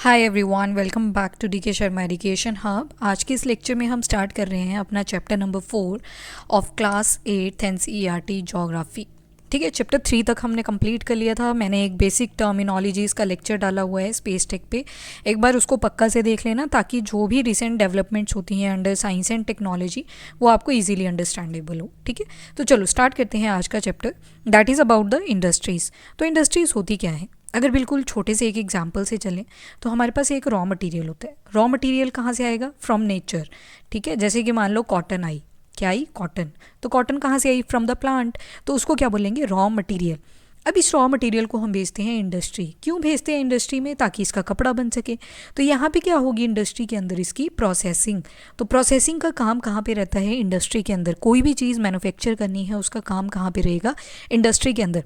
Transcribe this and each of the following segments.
Hi everyone, welcome back to D K Sharma education hub. आज के इस लेक्चर में हम स्टार्ट कर रहे हैं अपना chapter number 4 of class 8 NCERT geography. ठीक है, चैप्टर 3 तक हमने कंप्लीट कर लिया था। मैंने एक बेसिक टर्मिनोलॉजीज़ का लेक्चर डाला हुआ है स्पेस टेक पे, एक बार उसको पक्का से देख लेना ताकि जो भी रिसेंट डेवलपमेंट्स होती हैं अंडर साइंस एंड टेक्नोलॉजी वो आपको ईजिली अंडरस्टैंडेबल हो। ठीक है, तो चलो स्टार्ट करते हैं आज का chapter, that is about the industries. तो इंडस्ट्रीज़ होती क्या है? अगर बिल्कुल छोटे से एक एग्जाम्पल से चलें तो हमारे पास एक रॉ मटेरियल होता है। रॉ मटेरियल कहाँ से आएगा? From nature. ठीक है, जैसे कि मान लो कॉटन आई, क्या आई? कॉटन। तो कॉटन कहाँ से आई? From the plant. तो उसको क्या बोलेंगे? Raw material. अब इस रॉ मटेरियल को हम भेजते हैं इंडस्ट्री। क्यों भेजते हैं इंडस्ट्री में? ताकि इसका कपड़ा बन सके। तो यहाँ पे क्या होगी इंडस्ट्री के अंदर? इसकी प्रोसेसिंग। तो प्रोसेसिंग का काम कहाँ पे रहता है? इंडस्ट्री के अंदर। कोई भी चीज़ मैन्युफैक्चर करनी है उसका काम कहाँ पे रहेगा? इंडस्ट्री के अंदर।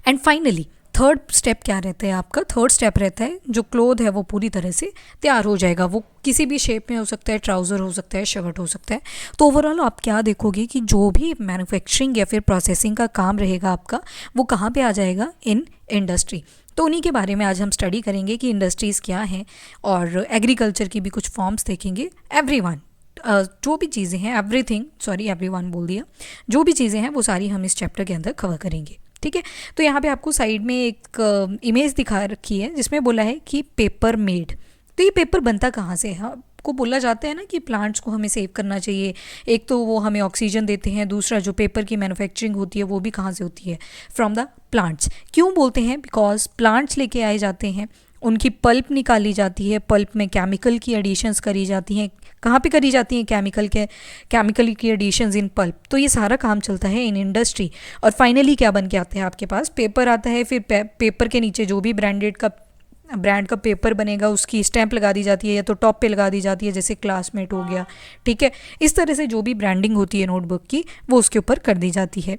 एंड फाइनली थर्ड स्टेप क्या रहता है आपका? थर्ड स्टेप रहता है जो क्लोथ है वो पूरी तरह से तैयार हो जाएगा। वो किसी भी शेप में हो सकता है, ट्राउज़र हो सकता है, शर्ट हो सकता है। तो ओवरऑल आप क्या देखोगे कि जो भी मैन्युफैक्चरिंग या फिर प्रोसेसिंग का काम रहेगा आपका, वो कहाँ पे आ जाएगा? In industry. तो उन्हीं के बारे में आज हम स्टडी करेंगे कि इंडस्ट्रीज़ क्या हैं, और एग्रीकल्चर की भी कुछ फॉर्म्स देखेंगे। एवरीवन जो भी चीज़ें हैं, एवरीथिंग, सॉरी एवरीवन बोल दिया, जो भी चीज़ें हैं वो सारी हम इस चैप्टर के अंदर कवर करेंगे। ठीक है, तो यहाँ पे आपको साइड में एक इमेज दिखा रखी है जिसमें बोला है कि पेपर मेड। तो ये पेपर बनता कहाँ से है? आपको बोला जाता है ना कि प्लांट्स को हमें सेव करना चाहिए। एक तो वो हमें ऑक्सीजन देते हैं, दूसरा जो पेपर की मैन्युफैक्चरिंग होती है वो भी कहाँ से होती है? From the plants. क्यों बोलते हैं? बिकॉज प्लांट्स लेके आए जाते हैं, उनकी पल्प निकाली जाती है, पल्प में केमिकल की एडिशंस करी जाती हैं। कहाँ पे करी जाती हैं केमिकल की एडिशंस इन पल्प? तो ये सारा काम चलता है इन इंडस्ट्री। और फाइनली क्या बन के आता है आपके पास? पेपर आता है। फिर पेपर के नीचे जो भी ब्रांड का पेपर बनेगा उसकी स्टैंप लगा दी जाती है, या तो टॉप पे लगा दी जाती है, जैसे क्लासमेट हो गया। ठीक है, इस तरह से जो भी ब्रांडिंग होती है नोटबुक की वो उसके ऊपर कर दी जाती है।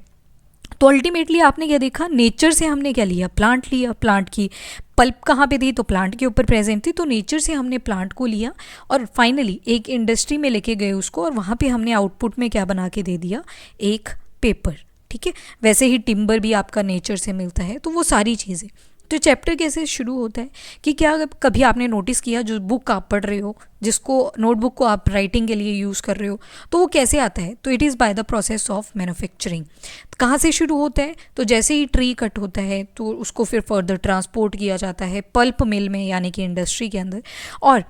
तो अल्टीमेटली आपने क्या देखा? नेचर से हमने क्या लिया? प्लांट लिया। प्लांट की पल्प कहाँ पे थी? तो प्लांट के ऊपर प्रेजेंट थी। तो नेचर से हमने प्लांट को लिया और फाइनली एक इंडस्ट्री में लेके गए उसको, और वहाँ पे हमने आउटपुट में क्या बना के दे दिया? एक पेपर। ठीक है, वैसे ही टिम्बर भी आपका नेचर से मिलता है। तो वो सारी चीज़ें। तो चैप्टर कैसे शुरू होता है कि क्या कभी आपने नोटिस किया, जो बुक आप पढ़ रहे हो, जिसको नोटबुक को आप राइटिंग के लिए यूज़ कर रहे हो, तो वो कैसे आता है? तो it is by the process of manufacturing. कहाँ से शुरू होता है? तो जैसे ही ट्री कट होता है तो उसको फिर फर्दर ट्रांसपोर्ट किया जाता है पल्प मिल में, यानी कि इंडस्ट्री के अंदर। और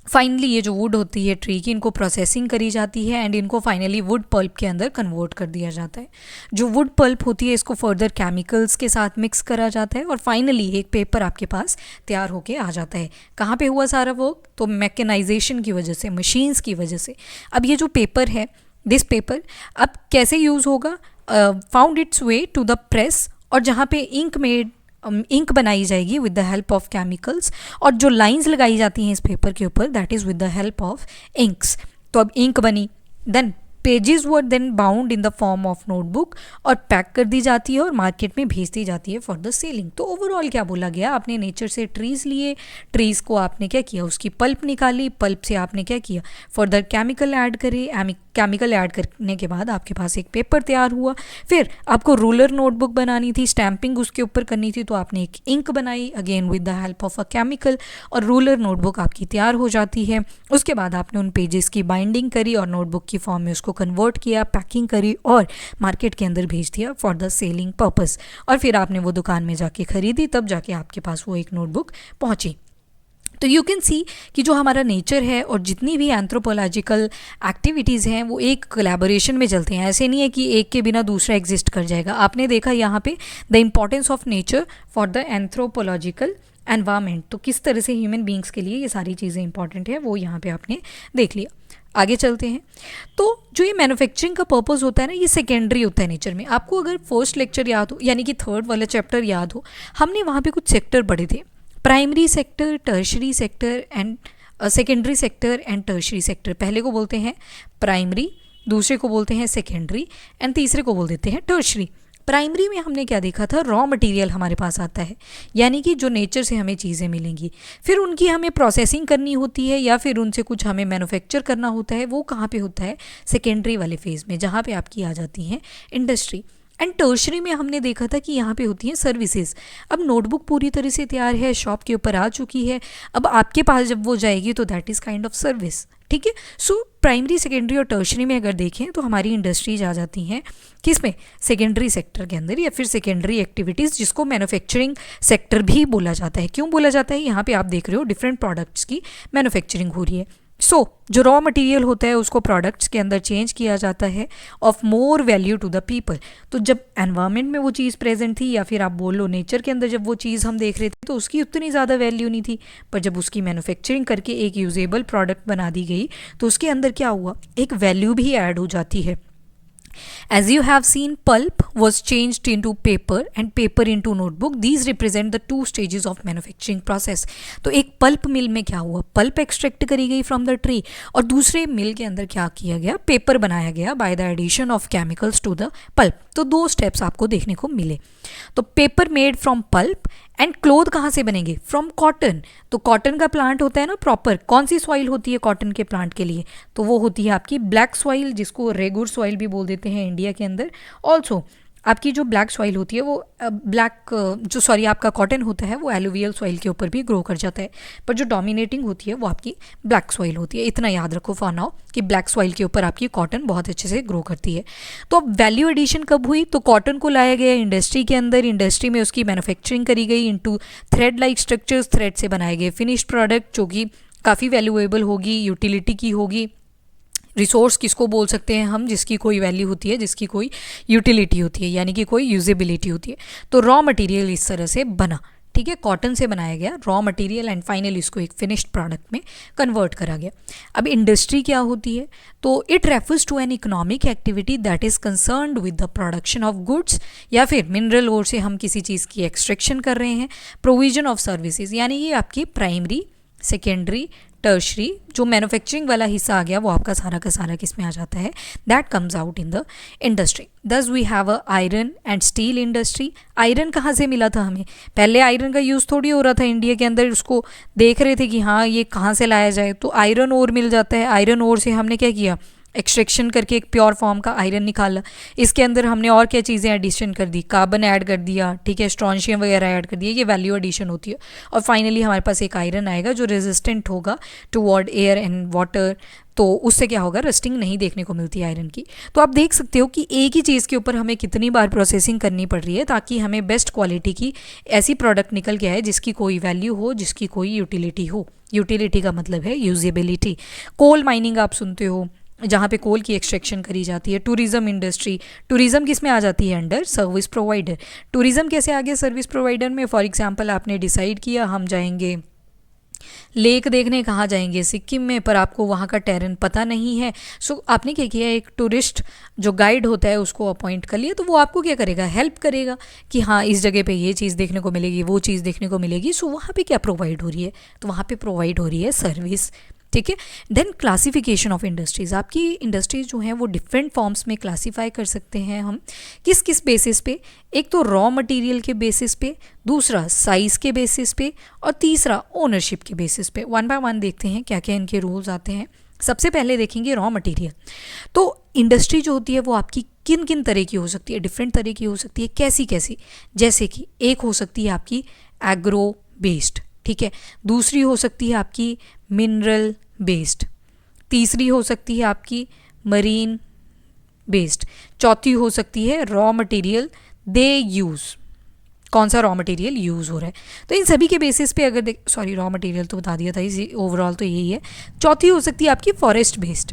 फाइनली ये जो वुड होती है ट्री की, इनको प्रोसेसिंग करी जाती है एंड इनको फाइनली वुड पल्प के अंदर कन्वर्ट कर दिया जाता है। जो वुड पल्प होती है इसको फर्दर केमिकल्स के साथ मिक्स करा जाता है और फाइनली एक पेपर आपके पास तैयार होके आ जाता है। कहाँ पे हुआ सारा वर्क? तो मैकेनाइजेशन की वजह से, मशीन्स की वजह से। अब ये जो पेपर है, दिस पेपर अब कैसे यूज़ होगा? Found its way to the press, और जहाँ पे इंक बनाई जाएगी with the help of chemicals, और जो लाइंस लगाई जाती हैं इस पेपर के ऊपर, that is with the help of inks. तो अब इंक बनी, then pages were then bound in the form of notebook और पैक कर दी जाती है और मार्केट में भेज दी जाती है फॉर द सेलिंग। तो ओवरऑल क्या बोला गया? आपने नेचर से ट्रीज़ लिए, ट्रीज़ को आपने क्या किया? उसकी पल्प निकाली, पल्प से आपने क्या किया? फर्दर केमिकल ऐड करे, केमिकल ऐड करने के बाद आपके पास एक पेपर तैयार हुआ। फिर आपको रूलर नोटबुक बनानी थी, स्टैंपिंग उसके ऊपर करनी थी, तो आपने एक इंक बनाई again with the help of a chemical, और रूलर नोटबुक आपकी तैयार हो जाती है। उसके बाद आपने उन पेजेस की बाइंडिंग करी और नोटबुक की फॉर्म में उसको कन्वर्ट किया, पैकिंग करी और मार्केट के अंदर भेज दिया फॉर द सेलिंग पर्पस। और फिर आपने वो दुकान में जाके खरीदी, तब जाके आपके पास वो एक नोटबुक पहुंची। तो यू कैन सी कि जो हमारा नेचर है और जितनी भी एंथ्रोपोलॉजिकल एक्टिविटीज़ हैं वो एक कोलैबोरेशन में चलते हैं। ऐसे नहीं है कि एक के बिना दूसरा एग्जिस्ट कर जाएगा। आपने देखा यहाँ पे the importance of nature for the anthropological environment. तो किस तरह से ह्यूमन बींग्स के लिए ये सारी चीज़ें इंपॉर्टेंट है वो यहाँ पे आपने देख लिया। आगे चलते हैं। तो जो ये मैन्युफैक्चरिंग का पर्पस होता है ना, ये सेकेंडरी होता है नेचर में। आपको अगर फर्स्ट लेक्चर याद हो, यानी कि थर्ड वाला चैप्टर याद हो, हमने वहाँ पे कुछ सेक्टर पढ़े थे, primary sector, tertiary sector and secondary sector and tertiary sector. पहले को बोलते हैं प्राइमरी, दूसरे को बोलते हैं सेकेंडरी एंड तीसरे को बोल देते हैं टर्शरी। प्राइमरी में हमने क्या देखा था? रॉ मटेरियल हमारे पास आता है, यानी कि जो नेचर से हमें चीज़ें मिलेंगी, फिर उनकी हमें प्रोसेसिंग करनी होती है या फिर उनसे कुछ हमें मैन्युफैक्चर करना होता है। वो कहाँ पे होता है? सेकेंडरी वाले फेज़ में, जहाँ पे आपकी आ जाती हैं इंडस्ट्री। एंड टर्शरी में हमने देखा था कि यहाँ पे होती हैं सर्विसेज। अब नोटबुक पूरी तरह से तैयार है, शॉप के ऊपर आ चुकी है, अब आपके पास जब वो जाएगी तो that is kind of service, ठीक है। सो प्राइमरी, सेकेंडरी और टर्शरी में अगर देखें तो हमारी इंडस्ट्रीज आ जाती हैं किस में, सेकेंडरी सेक्टर के अंदर, या फिर सेकेंडरी एक्टिविटीज़ जिसको मैन्युफैक्चरिंग सेक्टर भी बोला जाता है। क्यों बोला जाता है, यहाँ पे आप देख रहे हो डिफरेंट प्रोडक्ट्स की मैन्युफैक्चरिंग हो रही है। जो रॉ मटेरियल होता है उसको प्रोडक्ट्स के अंदर चेंज किया जाता है of more value to the people. तो जब एनवायरनमेंट में वो चीज़ प्रेजेंट थी, या फिर आप बोल लो नेचर के अंदर जब वो चीज़ हम देख रहे थे, तो उसकी उतनी ज़्यादा वैल्यू नहीं थी, पर जब उसकी मैन्युफैक्चरिंग करके एक यूजेबल प्रोडक्ट बना दी गई तो उसके अंदर क्या हुआ, एक वैल्यू भी ऐड हो जाती है। As you have seen, pulp was changed into paper and paper into notebook. These represent the two stages of manufacturing process. तो एक पल्प मिल में क्या हुआ, पल्प एक्सट्रैक्ट करी गई फ्रॉम द ट्री, और दूसरे मिल के अंदर क्या किया गया, पेपर बनाया गया by the addition of chemicals to the pulp. तो दो स्टेप्स आपको देखने को मिले। तो paper made from pulp and cloth कहाँ से बनेंगे, फ्रॉम कॉटन। तो कॉटन का प्लांट होता है ना प्रॉपर, कौन सी सॉइल होती है कॉटन के प्लांट के लिए, तो वो होती है आपकी ब्लैक सॉइल, जिसको रेगुर सॉइल भी बोल देते हैं इंडिया के अंदर। ऑल्सो आपकी जो ब्लैक सॉइल होती है वो आपका कॉटन होता है वो एलुवियल सॉइल के ऊपर भी ग्रो कर जाता है, पर जो डोमिनेटिंग होती है वो आपकी ब्लैक सॉइल होती है। इतना याद रखो फॉर नाउ कि ब्लैक सॉइल के ऊपर आपकी कॉटन बहुत अच्छे से ग्रो करती है। तो अब वैल्यू एडिशन कब हुई, तो कॉटन को लाया गया इंडस्ट्री के अंदर, इंडस्ट्री में उसकी मैन्युफैक्चरिंग करी गई into thread like structures, thread से बनाए गए फिनिश्ड प्रोडक्ट जो कि काफ़ी वैल्यूएबल होगी, यूटिलिटी की होगी। रिसोर्स किसको बोल सकते हैं हम, जिसकी कोई वैल्यू होती है, जिसकी कोई यूटिलिटी होती है, यानी कि कोई यूजेबिलिटी होती है। तो रॉ मटेरियल इस तरह से बना, ठीक है, कॉटन से बनाया गया रॉ मटेरियल एंड फाइनली इसको एक फिनिश्ड प्रोडक्ट में कन्वर्ट करा गया। अब इंडस्ट्री क्या होती है, तो it refers to an economic activity that is concerned with the production of goods, या फिर मिनरल ओर से हम किसी चीज़ की एक्सट्रैक्शन कर रहे हैं, प्रोविजन ऑफ सर्विसेज, यानी ये आपकी प्राइमरी, सेकेंडरी, टर्शरी, जो मैन्युफैक्चरिंग वाला हिस्सा आ गया वो आपका सारा का सारा किस में आ जाता है, that comes out in the industry. Thus we have a iron and steel industry. Iron कहाँ से मिला था हमें, पहले आयरन का यूज़ थोड़ी हो रहा था इंडिया के अंदर, उसको देख रहे थे कि हाँ ये कहाँ से लाया जाए, तो आयरन ओर मिल जाता है। आयरन ओर से हमने क्या किया, एक्सट्रैक्शन करके एक प्योर फॉर्म का आयरन निकाला। इसके अंदर हमने और क्या चीज़ें एडिशन कर दी, कार्बन ऐड कर दिया, ठीक है, स्ट्रॉन्शियम वगैरह ऐड कर दिया, ये वैल्यू एडिशन होती है। और फाइनली हमारे पास एक आयरन आएगा जो रेजिस्टेंट होगा टुवर्ड एयर एंड वाटर, तो उससे क्या होगा, रस्टिंग नहीं देखने को मिलती आयरन की। तो आप देख सकते हो कि एक ही चीज़ के ऊपर हमें कितनी बार प्रोसेसिंग करनी पड़ रही है ताकि हमें बेस्ट क्वालिटी की ऐसी प्रोडक्ट निकल के आए जिसकी कोई वैल्यू हो, जिसकी कोई यूटिलिटी हो। यूटिलिटी का मतलब है यूजेबिलिटी। कोल माइनिंग आप सुनते हो, जहाँ पे कोल की एक्सट्रैक्शन करी जाती है। टूरिज्म इंडस्ट्री, टूरिज्म किस में आ जाती है, अंडर सर्विस प्रोवाइडर। टूरिज्म कैसे आ गया सर्विस प्रोवाइडर में, फॉर एग्जांपल आपने डिसाइड किया हम जाएंगे लेक देखने, कहाँ जाएंगे, सिक्किम में, पर आपको वहाँ का टेरेन पता नहीं है। सो आपने क्या किया, एक टूरिस्ट जो गाइड होता है उसको अपॉइंट कर लिया, तो वो आपको क्या करेगा, हेल्प करेगा कि हाँ इस जगह पे ये चीज़ देखने को मिलेगी, वो चीज़ देखने को मिलेगी। सो वहाँ पे क्या प्रोवाइड हो रही है, तो वहाँ पे प्रोवाइड हो रही है सर्विस, ठीक है। देन क्लासिफिकेशन ऑफ इंडस्ट्रीज़, आपकी इंडस्ट्रीज जो हैं वो डिफरेंट फॉर्म्स में क्लासीफाई कर सकते हैं हम, किस किस बेसिस पे, एक तो रॉ मटेरियल के बेसिस पे, दूसरा साइज़ के बेसिस पे, और तीसरा ओनरशिप के बेसिस पे। वन बाय वन देखते हैं क्या क्या इनके रूल्स आते हैं। सबसे पहले देखेंगे रॉ मटेरियल। तो इंडस्ट्री जो होती है वो आपकी किन किन तरह की हो सकती है, डिफरेंट तरह की हो सकती है। कैसी कैसी, जैसे कि एक हो सकती है आपकी एग्रो बेस्ड, ठीक है, दूसरी हो सकती है आपकी मिनरल बेस्ड, तीसरी हो सकती है आपकी मरीन बेस्ड, चौथी हो सकती है रॉ मटेरियल दे यूज़, कौन सा रॉ मटेरियल यूज़ हो रहा है। तो इन सभी के बेसिस पे अगर रॉ मटेरियल तो बता दिया था, इसी ओवरऑल तो यही है। चौथी हो सकती है आपकी फॉरेस्ट बेस्ड।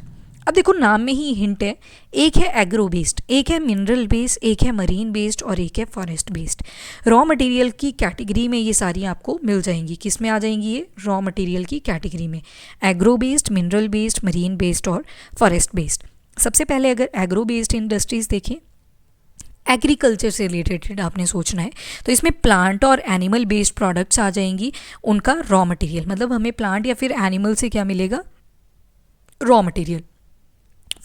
अब देखो नाम में ही हिंट है, एक है एग्रो बेस्ड, एक है मिनरल बेस्ड, एक है मरीन बेस्ड और एक है फॉरेस्ट बेस्ड। रॉ मटेरियल की कैटेगरी में ये सारी आपको मिल जाएंगी। किस में आ जाएंगी ये, रॉ मटेरियल की कैटेगरी में, agro based, mineral based, marine based और फॉरेस्ट बेस्ड। सबसे पहले अगर एग्रो बेस्ड इंडस्ट्रीज़ देखें, एग्रीकल्चर से रिलेटेड आपने सोचना है, तो इसमें प्लांट और एनिमल बेस्ड प्रोडक्ट्स आ जाएंगी, उनका रॉ मटेरियल, मतलब हमें प्लांट या फिर एनिमल से क्या मिलेगा, raw material.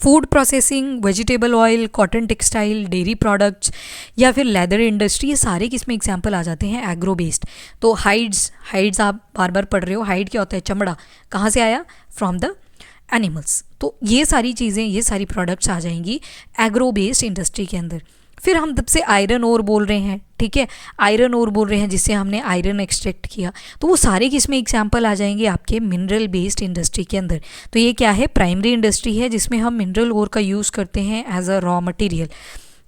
Food processing, vegetable oil, cotton textile, dairy products या फिर लेदर इंडस्ट्री, ये सारे किसमें एग्जांपल आ जाते हैं, एग्रो बेस्ड। तो हाइड्स आप बार बार पढ़ रहे हो, हाइड क्या होता है, चमड़ा, कहाँ से आया, फ्रॉम द एनिमल्स। तो ये सारी चीज़ें, ये सारी प्रोडक्ट्स आ जाएंगी एग्रो बेस्ड इंडस्ट्री के अंदर। फिर हम तब से आयरन ओर बोल रहे हैं, ठीक है, आयरन ओर बोल रहे हैं जिससे हमने आयरन एक्सट्रैक्ट किया। तो वो सारे किसमें एग्जाम्पल आ जाएंगे आपके मिनरल बेस्ड इंडस्ट्री के अंदर। तो ये क्या है, प्राइमरी इंडस्ट्री है जिसमें हम मिनरल ओर का यूज़ करते हैं एज अ रॉ मटेरियल।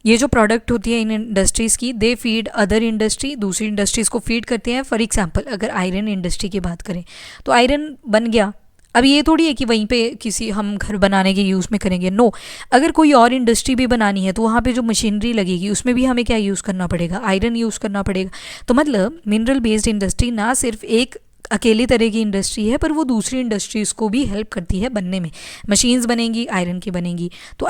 ये जो प्रोडक्ट होती है इन इंडस्ट्रीज़ की, दे फीड अदर इंडस्ट्री, दूसरी इंडस्ट्रीज़ को फीड करते हैं। फॉर एग्जांपल अगर आयरन इंडस्ट्री की बात करें तो आयरन बन गया, अब ये थोड़ी है कि वहीं पे किसी हम घर बनाने के यूज़ में करेंगे, नो। अगर कोई और इंडस्ट्री भी बनानी है तो वहाँ पे जो मशीनरी लगेगी उसमें भी हमें क्या यूज़ करना पड़ेगा, आयरन यूज़ करना पड़ेगा। तो मतलब मिनरल बेस्ड इंडस्ट्री ना सिर्फ एक अकेली तरह की इंडस्ट्री है, पर वो दूसरी इंडस्ट्रीज़ को भी हेल्प करती है बनने में। मशीन्स बनेंगी, आयरन की बनेंगी। तो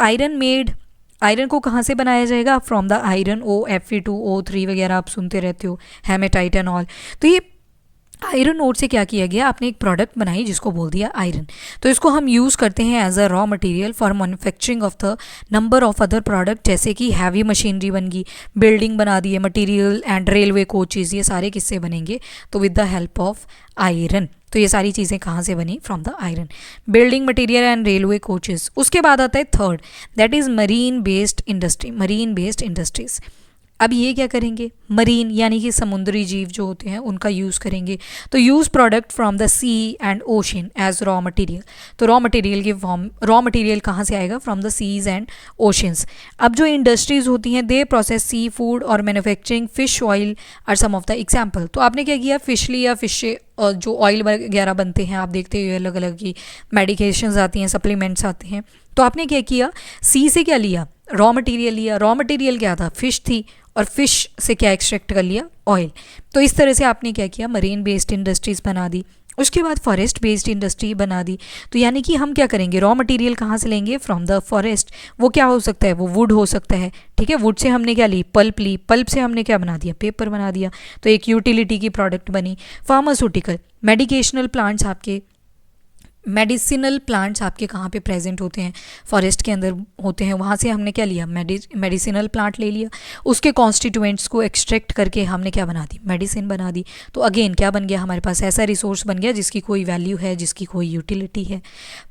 आयरन को कहाँ से बनाया जाएगा, from the iron O, Fe2O3 वगैरह आप सुनते रहते हो, हेमेटाइट एंड ऑल। तो ये आयरन ओर से क्या किया गया, आपने एक प्रोडक्ट बनाई जिसको बोल दिया आयरन। तो इसको हम यूज़ करते हैं as a raw material for manufacturing of the number of other product, जैसे कि हैवी मशीनरी बन गई, बिल्डिंग बना दी है, मटेरियल एंड रेलवे कोचेज़, ये सारे किससे बनेंगे, तो with the help of iron. तो ये सारी चीज़ें कहाँ से बनी, from the iron, building material and railway coaches. उसके बाद आता है third, that is marine based industry, marine based industries. अब ये क्या करेंगे, मरीन यानी कि समुद्री जीव जो होते हैं उनका यूज़ करेंगे। तो use product from the sea and ocean as raw material. तो रॉ मटेरियल की फॉर्म, रॉ मटेरियल कहाँ से आएगा, from the seas and oceans. अब जो इंडस्ट्रीज़ होती हैं दे प्रोसेस सी फूड और manufacturing fish oil are some of the example. तो आपने क्या किया, फिश लिया, फिश से जो ऑयल वगैरह बनते हैं, आप देखते हो अलग अलग की मेडिकेशंस आती हैं, सप्लीमेंट्स आते हैं। तो आपने क्या किया, सी से क्या लिया, रॉ मटेरियल लिया। रॉ मटेरियल क्या था, फिश थी, और फिश से क्या एक्सट्रैक्ट कर लिया, ऑयल। तो इस तरह से आपने क्या किया, मरीन बेस्ड इंडस्ट्रीज़ बना दी। उसके बाद फॉरेस्ट बेस्ड इंडस्ट्री बना दी। तो यानी कि हम क्या करेंगे, रॉ मटेरियल कहाँ से लेंगे, फ्रॉम द फॉरेस्ट। वो क्या हो सकता है, वो वुड हो सकता है, ठीक है। वुड से हमने क्या ली, पल्प ली, पल्प से हमने क्या बना दिया, पेपर बना दिया। तो एक यूटिलिटी की प्रोडक्ट बनी। फार्मास्यूटिकल, मेडिकेशनल प्लांट्स, आपके मेडिसिनल प्लांट्स आपके कहाँ पे प्रेजेंट होते हैं, फॉरेस्ट के अंदर होते हैं। वहाँ से हमने क्या लिया, मेडिसिनल प्लांट ले लिया, उसके कॉन्स्टिट्यूएंट्स को एक्सट्रैक्ट करके हमने क्या बना दी, मेडिसिन बना दी। तो अगेन क्या बन गया, हमारे पास ऐसा रिसोर्स बन गया जिसकी कोई वैल्यू है, जिसकी कोई यूटिलिटी है।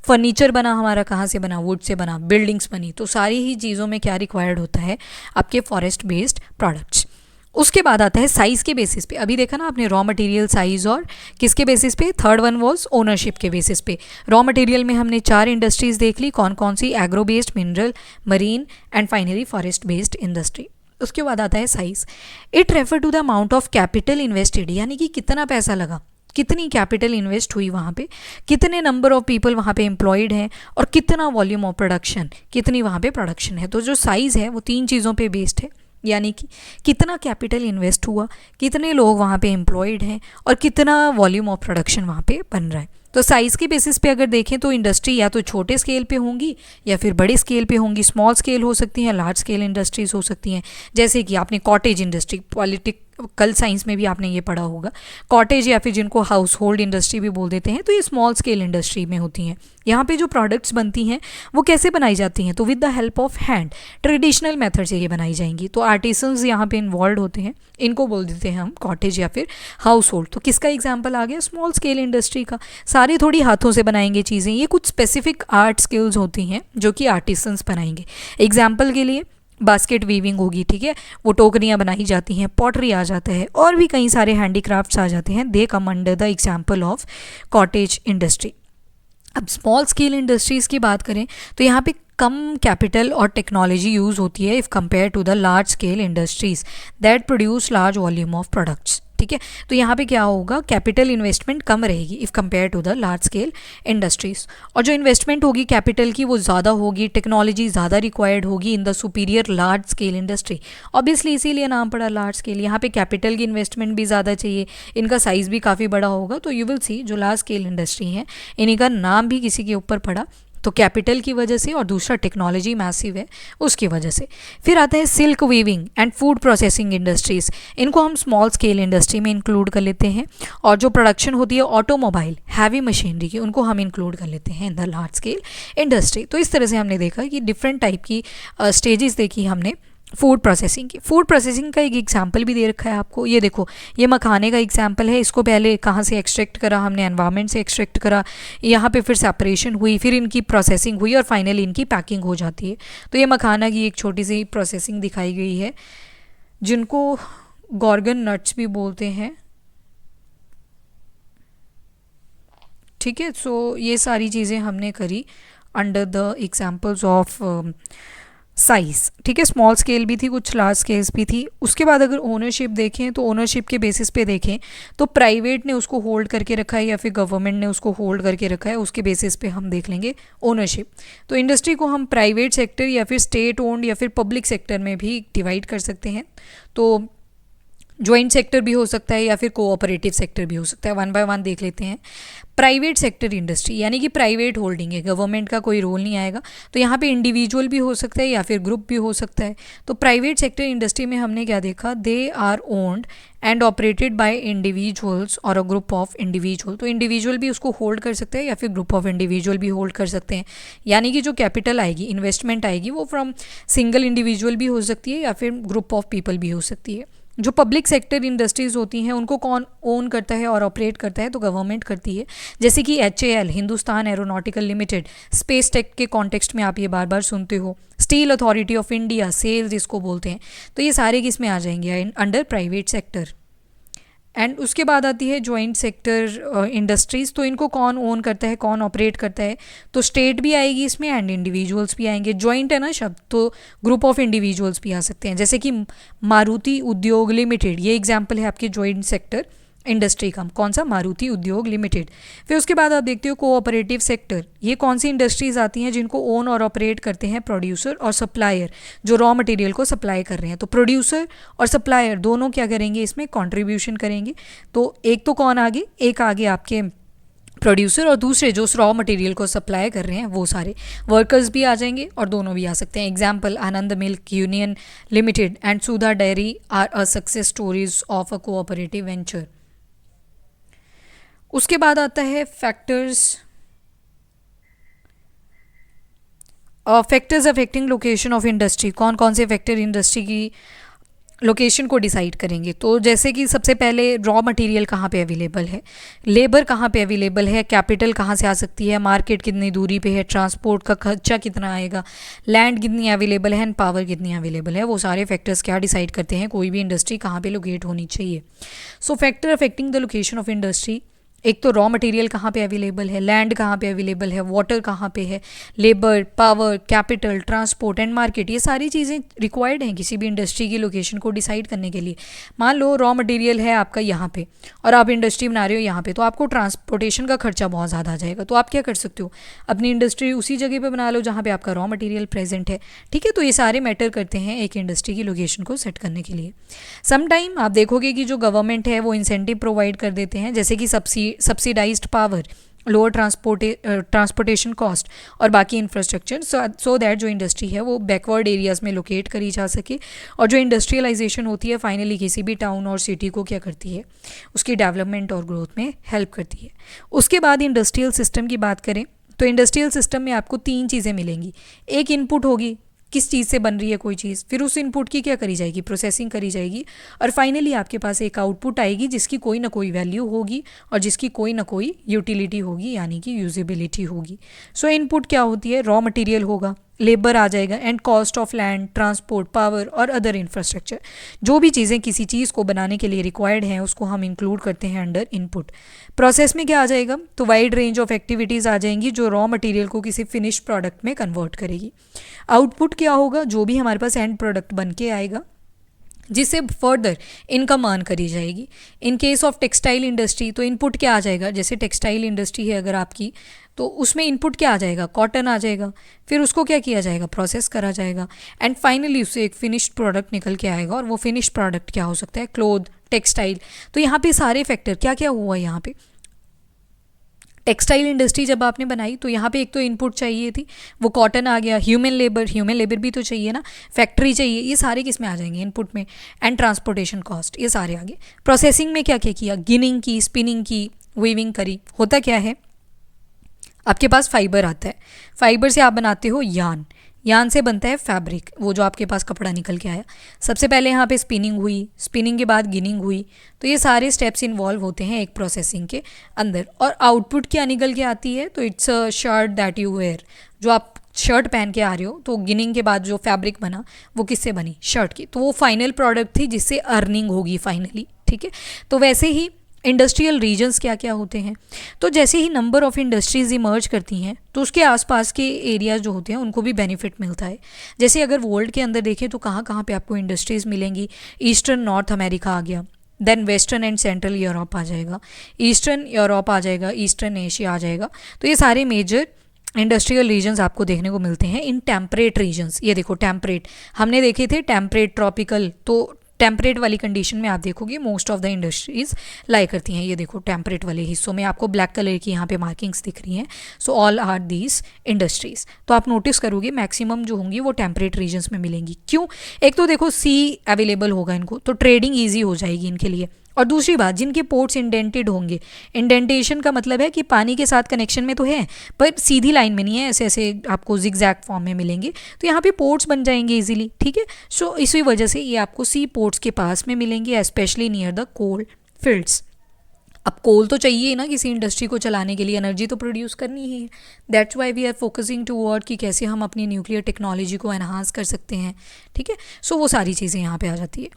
फर्नीचर बना हमारा, कहाँ से बना, वुड से बना। बिल्डिंग्स बनी। तो सारी ही चीज़ों में क्या रिक्वायर्ड होता है, आपके फॉरेस्ट बेस्ड प्रोडक्ट्स। उसके बाद आता है साइज़ के बेसिस पे। अभी देखा ना आपने, रॉ मटेरियल, साइज़, और किसके बेसिस पे, थर्ड वन वाज ओनरशिप के बेसिस पे। रॉ मटेरियल में हमने 4 इंडस्ट्रीज़ देख ली, कौन कौन सी, agro based, mineral, marine and finally forest based industry. उसके बाद आता है size. It refer to the amount of capital invested, यानी कि कितना पैसा लगा, कितनी कैपिटल इन्वेस्ट हुई वहाँ पे, कितने नंबर ऑफ पीपल वहाँ पे एम्प्लॉयड हैं, और कितना वॉल्यूम ऑफ प्रोडक्शन, कितनी वहाँ पे प्रोडक्शन है। तो जो साइज़ है वो 3 चीज़ों पे बेस्ड है, यानी कि कितना कैपिटल इन्वेस्ट हुआ, कितने लोग वहाँ पे एम्प्लॉयड हैं, और कितना वॉल्यूम ऑफ प्रोडक्शन वहाँ पे बन रहा है। तो साइज़ के बेसिस पे अगर देखें तो इंडस्ट्री या तो छोटे स्केल पे होंगी या फिर बड़े स्केल पे होंगी। स्मॉल स्केल हो सकती हैं, लार्ज स्केल इंडस्ट्रीज़ हो सकती हैं। जैसे कि आपने कॉटेज इंडस्ट्री, पॉलिटिकल साइंस में भी आपने ये पढ़ा होगा, कॉटेज या फिर जिनको हाउस होल्ड इंडस्ट्री भी बोल देते हैं, तो ये स्मॉल स्केल इंडस्ट्री में होती हैं। यहाँ पे जो प्रोडक्ट्स बनती हैं वो कैसे बनाई जाती हैं, तो with the help of hand, traditional method से ये बनाई जाएंगी। तो आर्टिसंस यहाँ पे इन्वॉल्व होते हैं, इनको बोल देते हैं हम कॉटेज या फिर हाउस होल्ड। तो किसका एग्जाम्पल आ गया, स्मॉल स्केल इंडस्ट्री का। सारे थोड़ी हाथों से बनाएंगे चीज़ें, ये कुछ स्पेसिफिक आर्ट स्किल्स होती हैं जो कि आर्टिसंस बनाएंगे। एग्जाम्पल के लिए बास्केट वीविंग होगी, ठीक है, वो टोकरियाँ बनाई जाती हैं, पॉटरी आ जाता है, और भी कई सारे हैंडीक्राफ्ट्स आ जाते हैं। They come under the example of cottage industry. अब स्मॉल स्केल इंडस्ट्रीज़ की बात करें तो यहाँ पे कम कैपिटल और टेक्नोलॉजी यूज़ होती है if compare to the large scale industries that produce large volume of products, ठीक है। तो यहाँ पे क्या होगा, कैपिटल इन्वेस्टमेंट कम रहेगी if compare to the large scale industries, और जो इन्वेस्टमेंट होगी कैपिटल की वो ज़्यादा होगी, टेक्नोलॉजी ज़्यादा रिक्वायर्ड होगी in the superior large scale industry. Obviously इसीलिए नाम पड़ा लार्ज स्केल। यहाँ पे कैपिटल की इन्वेस्टमेंट भी ज़्यादा चाहिए, इनका साइज़ भी काफ़ी बड़ा होगा। तो यू विल सी जो लार्ज स्केल इंडस्ट्री हैं इन्हीं का नाम भी किसी के ऊपर पड़ा, तो कैपिटल की वजह से, और दूसरा टेक्नोलॉजी मैसिव है उसकी वजह से। फिर आता है silk weaving and food processing industries, इनको हम स्मॉल स्केल इंडस्ट्री में इंक्लूड कर लेते हैं। और जो प्रोडक्शन होती है ऑटोमोबाइल, हैवी मशीनरी की, उनको हम इंक्लूड कर लेते हैं in the large scale industry. तो इस तरह से हमने देखा कि डिफरेंट टाइप की स्टेजेस देखी हमने फूड प्रोसेसिंग की। फूड प्रोसेसिंग का एक एग्जांपल भी दे रखा है आपको, ये देखो, ये मखाने का एग्जांपल है। इसको पहले कहाँ से एक्सट्रैक्ट करा हमने, एनवायरनमेंट से एक्सट्रैक्ट करा, यहाँ पे फिर सेपरेशन हुई, फिर इनकी प्रोसेसिंग हुई और फाइनली इनकी पैकिंग हो जाती है। तो ये मखाना की एक छोटी सी प्रोसेसिंग दिखाई गई है, जिनको गॉर्गन नट्स भी बोलते हैं। ठीक है, सो ये सारी चीज़ें हमने करी under the examples of size. ठीक है, स्मॉल स्केल भी थी, कुछ लार्ज स्केल्स भी थी। उसके बाद अगर ओनरशिप देखें तो ओनरशिप के बेसिस पे देखें तो प्राइवेट ने उसको होल्ड करके रखा है या फिर गवर्नमेंट ने उसको होल्ड करके रखा है, उसके बेसिस पे हम देख लेंगे ओनरशिप। तो इंडस्ट्री को हम प्राइवेट सेक्टर या फिर स्टेट ओन्ड या फिर पब्लिक सेक्टर में भी डिवाइड कर सकते हैं। तो ज्वाइंट सेक्टर भी हो सकता है या फिर कोऑपरेटिव सेक्टर भी हो सकता है। वन बाय वन देख लेते हैं। प्राइवेट सेक्टर इंडस्ट्री यानी कि प्राइवेट होल्डिंग है, गवर्नमेंट का कोई रोल नहीं आएगा। तो यहाँ पे इंडिविजुअल भी हो सकता है या फिर ग्रुप भी हो सकता है। तो प्राइवेट सेक्टर इंडस्ट्री में हमने क्या देखा, they are owned and operated by individuals और अ ग्रुप ऑफ इंडिविजुअल। तो इंडिविजुअल भी उसको होल्ड कर सकते हैं या फिर ग्रुप ऑफ इंडिविजुअल भी होल्ड कर सकते हैं। यानी कि जो कैपिटल आएगी, इन्वेस्टमेंट आएगी, वो फ्रॉम सिंगल इंडिविजुअल भी हो सकती है या फिर ग्रुप ऑफ पीपल भी हो सकती है। जो पब्लिक सेक्टर इंडस्ट्रीज़ होती हैं उनको कौन ओन करता है और ऑपरेट करता है, तो गवर्नमेंट करती है। जैसे कि HAL, Hindustan aeronautical limited, space tech के कॉन्टेक्स्ट में आप ये बार बार सुनते हो। Steel authority of India, SAIL जिसको बोलते हैं। तो ये सारे किस में आ जाएंगे, अंडर प्राइवेट सेक्टर। एंड उसके बाद आती है जॉइंट सेक्टर इंडस्ट्रीज़। तो इनको कौन ओन करता है, कौन ऑपरेट करता है, तो स्टेट भी आएगी इसमें एंड इंडिविजुअल्स भी आएंगे। जॉइंट है ना शब्द, तो ग्रुप ऑफ इंडिविजुअल्स भी आ सकते हैं। जैसे कि मारुति उद्योग लिमिटेड, ये एग्जाम्पल है आपके जॉइंट सेक्टर इंडस्ट्री का। कौन सा, मारुति उद्योग लिमिटेड। फिर उसके बाद आप देखते हो कोऑपरेटिव सेक्टर। ये कौन सी इंडस्ट्रीज आती हैं जिनको ओन और ऑपरेट करते हैं प्रोड्यूसर और सप्लायर, जो रॉ मटेरियल को सप्लाई कर रहे हैं। तो प्रोड्यूसर और सप्लायर दोनों क्या करेंगे, इसमें कंट्रीब्यूशन करेंगे। तो एक तो कौन आगे, एक आगे आपके प्रोड्यूसर और दूसरे जो उस रॉ मटेरियल को सप्लाई कर रहे हैं वो सारे वर्कर्स भी आ जाएंगे और दोनों भी आ सकते हैं। Example, Anand milk union limited and Sudha dairy are a success stories of a cooperative venture. उसके बाद आता है factors factors affecting location of industry. कौन कौन से फैक्टर इंडस्ट्री की लोकेशन को डिसाइड करेंगे। तो जैसे कि सबसे पहले रॉ मटेरियल कहाँ पे अवेलेबल है, लेबर कहाँ पे अवेलेबल है, कैपिटल कहाँ से आ सकती है, मार्केट कितनी दूरी पे है, ट्रांसपोर्ट का खर्चा कितना आएगा, लैंड कितनी अवेलेबल है एंड पावर कितनी अवेलेबल है। वो सारे फैक्टर्स क्या डिसाइड करते हैं कोई भी इंडस्ट्री कहाँ पे लोकेट होनी चाहिए। So factor affecting the location of industry, एक तो रॉ मटेरियल कहाँ पे अवेलेबल है, लैंड कहाँ पे अवेलेबल है, वाटर कहाँ पे है, labour, power, capital, transport and market, ये सारी चीज़ें रिक्वायर्ड हैं किसी भी इंडस्ट्री की लोकेशन को डिसाइड करने के लिए। मान लो रॉ मटेरियल है आपका यहाँ पे और आप इंडस्ट्री बना रहे हो यहाँ पे, तो आपको ट्रांसपोर्टेशन का खर्चा बहुत ज़्यादा आ जाएगा। तो आप क्या कर सकते हो, अपनी इंडस्ट्री उसी जगह पर बना लो जहाँ पे आपका रॉ मटेरियल प्रेजेंट है। ठीक है, तो ये सारे मैटर करते हैं एक इंडस्ट्री की लोकेशन को सेट करने के लिए। समटाइम आप देखोगे कि जो गवर्नमेंट है वो इंसेंटिव प्रोवाइड कर देते हैं, जैसे कि subsidised power, lower transportation cost और बाकी इंफ्रास्ट्रक्चर, सो दैट जो इंडस्ट्री है वो बैकवर्ड एरियाज़ में लोकेट करी जा सके। और जो इंडस्ट्रियलाइजेशन होती है फाइनली किसी भी टाउन और सिटी को क्या करती है, उसकी डेवलपमेंट और ग्रोथ में हेल्प करती है। उसके बाद इंडस्ट्रियल सिस्टम की बात करें तो इंडस्ट्रियल सिस्टम में आपको तीन चीज़ें मिलेंगी। एक इनपुट होगी, किस चीज़ से बन रही है कोई चीज़, फिर उस इनपुट की क्या करी जाएगी, प्रोसेसिंग करी जाएगी, और फाइनली आपके पास एक आउटपुट आएगी जिसकी कोई ना कोई वैल्यू होगी और जिसकी कोई ना कोई यूटिलिटी होगी, यानी कि यूजेबिलिटी होगी। सो इनपुट क्या होती है, रॉ मटेरियल होगा, लेबर आ जाएगा and cost of land, transport, power और अदर इंफ्रास्ट्रक्चर। जो भी चीज़ें किसी चीज़ को बनाने के लिए रिक्वायर्ड हैं उसको हम इंक्लूड करते हैं अंडर इनपुट। प्रोसेस में क्या आ जाएगा, तो वाइड रेंज ऑफ एक्टिविटीज़ आ जाएंगी जो रॉ मटेरियल को किसी फिनिश प्रोडक्ट में कन्वर्ट करेगी। आउटपुट क्या होगा, जो भी हमारे पास एंड प्रोडक्ट बन के आएगा जिससे फर्दर इनकम अर्न करी जाएगी। In case of textile industry तो इनपुट क्या आ जाएगा, जैसे टेक्सटाइल इंडस्ट्री है अगर आपकी, तो उसमें इनपुट क्या आ जाएगा, कॉटन आ जाएगा, फिर उसको क्या किया जाएगा, प्रोसेस करा जाएगा एंड फाइनली उससे एक फिनिश्ड प्रोडक्ट निकल के आएगा। और वो फिनिश्ड प्रोडक्ट क्या हो सकता है, क्लोथ, टेक्सटाइल। तो यहाँ पे सारे फैक्टर क्या क्या हुआ, यहाँ पे टेक्सटाइल इंडस्ट्री जब आपने बनाई तो यहाँ पे एक तो इनपुट चाहिए थी, वो कॉटन आ गया, ह्यूमन लेबर भी तो चाहिए ना, फैक्ट्री चाहिए, ये सारे किस में आ जाएंगे, इनपुट में, एंड ट्रांसपोर्टेशन कॉस्ट, ये सारे आगे। प्रोसेसिंग में क्या क्या किया, गिनिंग की, स्पिनिंग की, वीविंग करी। होता क्या है, आपके पास फाइबर आता है, फाइबर से आप बनाते हो यार्न। यार्न से बनता है फैब्रिक, वो जो आपके पास कपड़ा निकल के आया। सबसे पहले यहाँ पे स्पिनिंग हुई, स्पिनिंग के बाद गिनिंग हुई, तो ये सारे स्टेप्स इन्वॉल्व होते हैं एक प्रोसेसिंग के अंदर। और आउटपुट क्या निकल के आती है, तो it's a shirt that you wear, जो आप शर्ट पहन के आ रहे हो, तो गिनिंग के बाद जो फैब्रिक बना वो किससे बनी, शर्ट की, तो वो फाइनल प्रोडक्ट थी जिससे अर्निंग होगी फाइनली, ठीक है। तो वैसे ही इंडस्ट्रियल रीजन्स क्या क्या होते हैं, तो जैसे ही नंबर ऑफ़ इंडस्ट्रीज़ इमर्ज करती हैं तो उसके आसपास के एरियाज़ जो होते हैं उनको भी बेनिफिट मिलता है। जैसे अगर वर्ल्ड के अंदर देखें तो कहाँ कहाँ पे आपको इंडस्ट्रीज़ मिलेंगी, ईस्टर्न नॉर्थ अमेरिका आ गया, then western and central Europe आ जाएगा, ईस्टर्न यूरोप आ जाएगा, ईस्टर्न एशिया आ जाएगा। तो ये सारे मेजर इंडस्ट्रियल रीजन्स आपको देखने को मिलते हैं इन टेम्परेट रीजन्स। ये देखो टेम्परेट हमने देखे थे, टेम्परेट, ट्रॉपिकल, तो टेम्परेट वाली कंडीशन में आप देखोगे मोस्ट ऑफ द इंडस्ट्रीज लाई करती हैं। ये देखो टेम्परेट वाले हिस्सों में आपको ब्लैक कलर की यहाँ पे मार्किंग्स दिख रही हैं, so all are these industries. तो आप नोटिस करोगे मैक्सिमम जो होंगी वो टेम्परेट रीजन्स में मिलेंगी। क्यों? एक तो देखो सी अवेलेबल होगा इनको, तो ट्रेडिंग ईजी हो जाएगी इनके लिए। और दूसरी बात, जिनके पोर्ट्स इंडेंटेड होंगे, इंडेंटेशन का मतलब है कि पानी के साथ कनेक्शन में तो है पर सीधी लाइन में नहीं है, ऐसे ऐसे आपको जिगजैग फॉर्म में मिलेंगे, तो यहाँ पे पोर्ट्स बन जाएंगे इजीली, ठीक है। सो इसी वजह से ये आपको सी पोर्ट्स के पास में मिलेंगे, specially near the coal fields. अब कोल तो चाहिए ना किसी इंडस्ट्री को चलाने के लिए, एनर्जी तो प्रोड्यूस करनी ही है। That's why we are focusing toward कि कैसे हम अपनी न्यूक्लियर टेक्नोलॉजी को एनहांस कर सकते हैं, ठीक है। सो वो सारी चीज़ें यहाँ पे आ जाती है।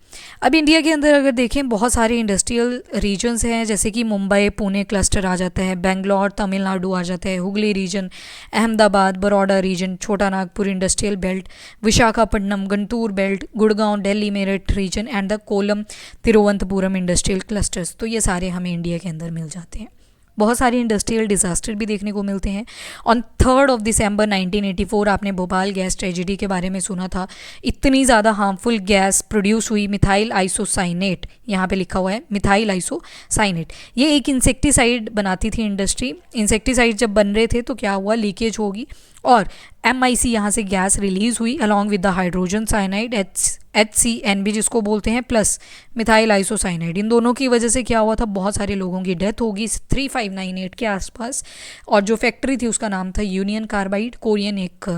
अब इंडिया के अंदर अगर देखें बहुत सारे इंडस्ट्रियल रीजन्स हैं, जैसे कि मुंबई पुणे क्लस्टर आ जाता है, बेंगलोर तमिलनाडु आ जाता है, Hooghly region, Ahmedabad Baroda region, Chota Nagpur industrial belt, Visakhapatnam Guntur belt, Gurgaon Delhi Meerut region and the Kollam Thiruvananthapuram industrial clusters. तो ये सारे हमें इंडिया के अंदर मिल जाते हैं। बहुत सारे इंडस्ट्रियल डिजास्टर भी देखने को मिलते हैं। ऑन 3 दिसंबर 1984 आपने भोपाल गैस ट्रेजेडी के बारे में सुना था। इतनी ज़्यादा हार्मफुल गैस प्रोड्यूस हुई, मिथाइल आइसोसाइनेट, यहाँ पे लिखा हुआ है मिथाइल आइसोसाइनेट। ये एक इंसेक्टिसाइड बनाती थी इंडस्ट्री। इंसेक्टिसाइड जब बन रहे थे तो क्या हुआ, लीकेज होगी और MIC यहाँ से गैस रिलीज हुई along with the hydrogen cyanide HCNB जिसको बोलते हैं, प्लस मिथाइल आइसोसाइनाइड। इन दोनों की वजह से क्या हुआ था, बहुत सारे लोगों की डेथ होगी 3598 के आसपास। और जो फैक्ट्री थी उसका नाम था यूनियन कार्बाइड, कोरियन एक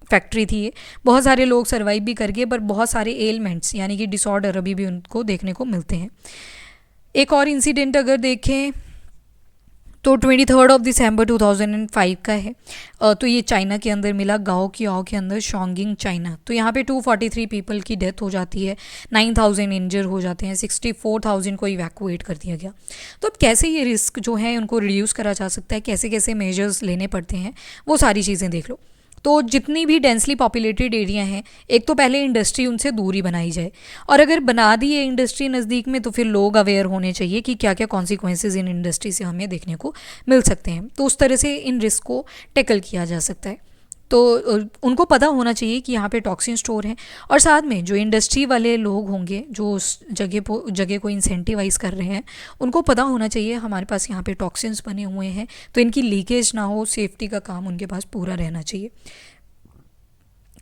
फैक्ट्री थी ये। बहुत सारे लोग सर्वाइव भी कर गए, पर बहुत सारे एलमेंट्स यानी कि डिसऑर्डर अभी भी उनको देखने को मिलते हैं। एक और इंसिडेंट अगर देखें तो 23 दिसंबर 2005 का है। तो ये चाइना के अंदर मिला, गाओ कियाओ के अंदर, शोंगिंग चाइना। तो यहाँ पे 243 पीपल की डेथ हो जाती है, 9000 इंजर हो जाते हैं, 64,000 को इवैक्यूएट कर दिया गया। तो अब कैसे ये रिस्क जो है उनको रिड्यूस करा जा सकता है, कैसे कैसे मेजर्स लेने पड़ते हैं, वो सारी चीज़ें देख लो। तो जितनी भी डेंसली पॉपुलेटेड एरिया हैं, एक तो पहले इंडस्ट्री उनसे दूरी बनाई जाए, और अगर बना दी है इंडस्ट्री नज़दीक में तो फिर लोग अवेयर होने चाहिए कि क्या क्या कॉन्सिक्वेंसेस इन इंडस्ट्री से हमें देखने को मिल सकते हैं। तो उस तरह से इन रिस्क को टैकल किया जा सकता है। तो उनको पता होना चाहिए कि यहाँ पे टॉक्सिन स्टोर है, और साथ में जो इंडस्ट्री वाले लोग होंगे जो उस जगह को इंसेंटिवाइज कर रहे हैं, उनको पता होना चाहिए हमारे पास यहाँ पे टॉक्सिन्स बने हुए हैं, तो इनकी लीकेज ना हो, सेफ्टी का काम उनके पास पूरा रहना चाहिए।